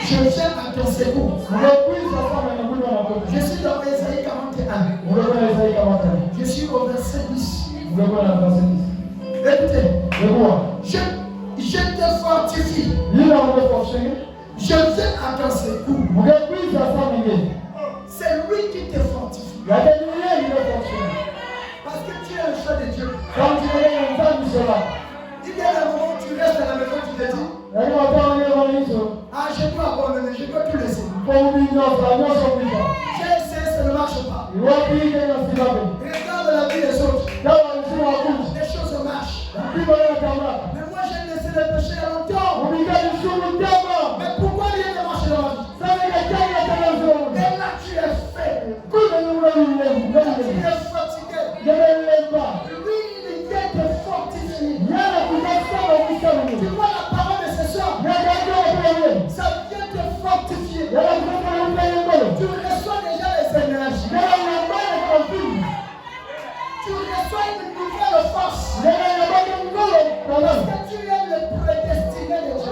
Je viens à ton secours. Je suis dans Ésaïe 41. Je suis au verset 10. Écoutez, je te fortifie. Je viens à ton secours. C'est lui qui te fortifie. Parce que tu es le choix de Dieu. Il y a des moments où tu restes à la maison, tu te dis ah, je dois abandonner, je ne peux plus laisser. J'ai essayé, ça ne marche pas. Regarde la vie des autres. Les choses marchent. Mais moi, j'ai laissé le péché à longtemps. Mais pourquoi rien ne marche dans ma vie? Et là, tu es faible. Tu es fatigué. Lui, il vient te fortifier. Tu vois la parole de ce soir? Ça vient te fortifier. Tu reçois déjà les énergies. Tu reçois une nouvelle force. Parce que tu es le prédestiné de Dieu.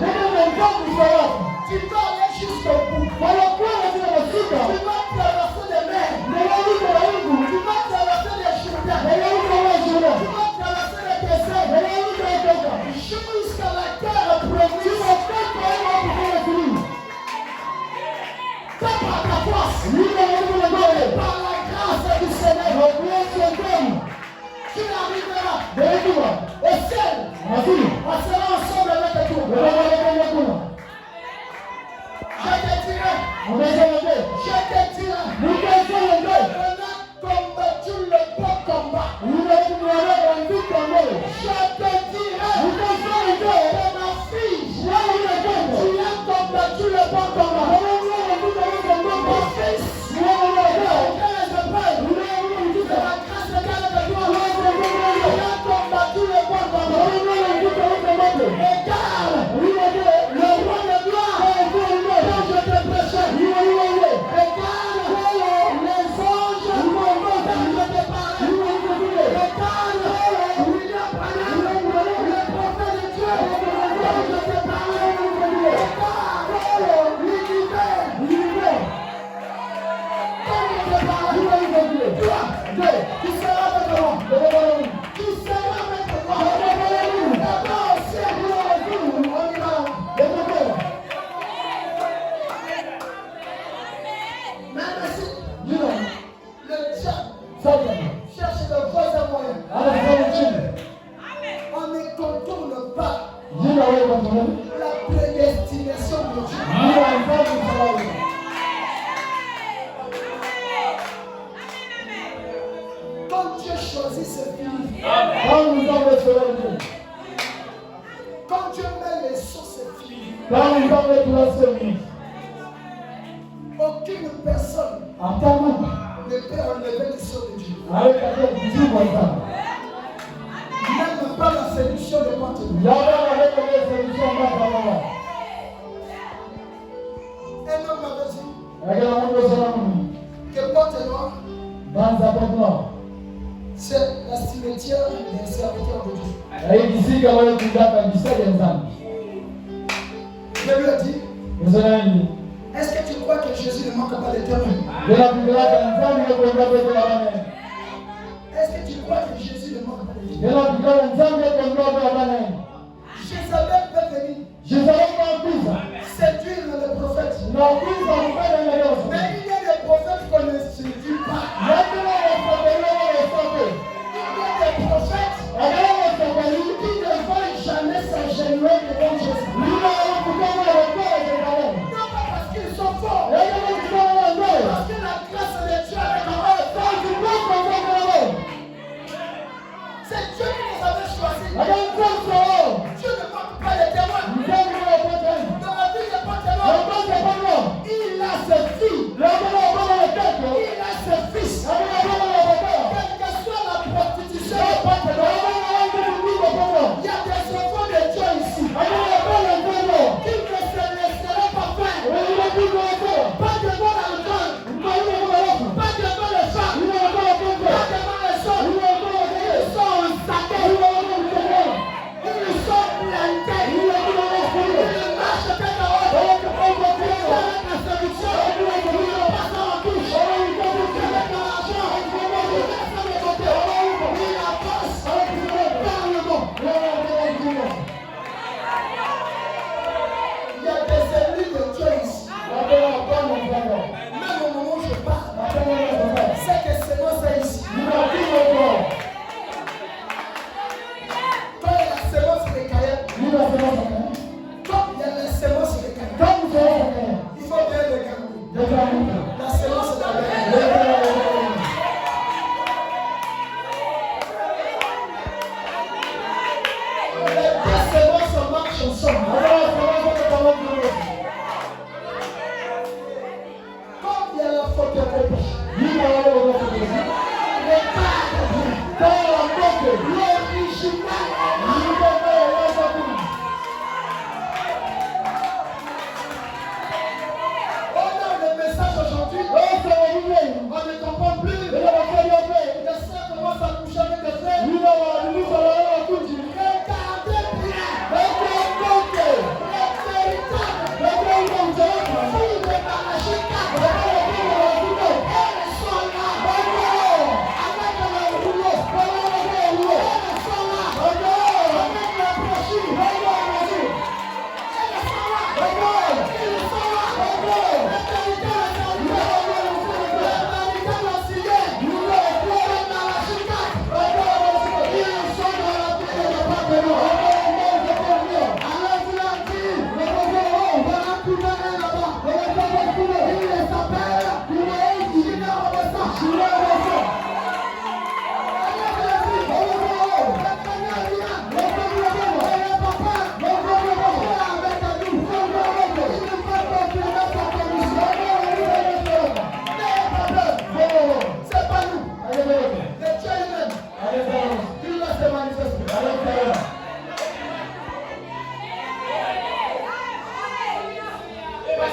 Tu dois aller jusqu'au bout. Tu vas traverser des mers. Tu vas traverser des Jourdains. Tu vas traverser les déserts. Jusqu'à la terre promise. Pas par ta force. Par la grâce du Seigneur. Tu arriveras au ciel. On sera ensemble avec toi. Je te dirai. On a combattu le bon combat. Je te dirai. Ma fille, tu as combattu le bon combat. Mon fils, combattu le bon combat. Regarde, le roi de gloire, quand je te prêchais. Regarde, les anges, quand je te parlais. Regarde, William Branham, le prophète de Dieu, quand je te parlais. Regarde, l'univers, quand je te parlais. Toi, tu seras avec moi. Tu seras avec moi. D'abord au ciel, on y va. Même si le diable cherche de vrais moyens, on ne contourne pas la prédestination de Dieu. Quand Dieu choisit ses filles, quand Dieu met les sur ses filles, aucune personne ne peut enlever les sceaux de Dieu. Même pas la séduction de Panthéon. Un homme m'avait dit que Panthéon, c'est la cimetière des serviteurs de Dieu. Je lui ai dit, est-ce que tu crois que Jésus ne manque pas de témoins? Est-ce que tu crois que Jésus ne manque pas de témoins? Jézabel peut venir séduire le prophète. Mais il y a des prophètes qu'on ne séduit pas. Il y a des prophètes qui ne veulent jamais s'ingénuer devant Jésus. Non pas parce qu'ils sont forts, parce que la grâce de Dieu est avec eux. C'est Dieu qui nous avait choisis. Dieu ne manque pas de témoins. Dans la vie de Panthéon, il a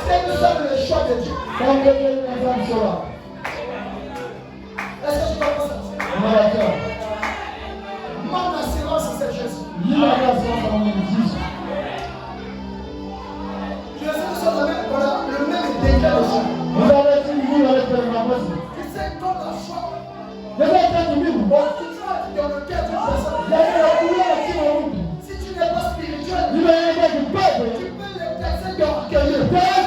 que nous sommes le choix de Dieu. Est-ce que tu comprends ça? Mon assurance, c'est Jésus. Je sais que nous sommes le même degré de foi. Tu sais, quand la foi, bon, tu vois, dans le cœur d'une personne, si tu n'es pas spirituel, tu peux le placer dans quelqu'un.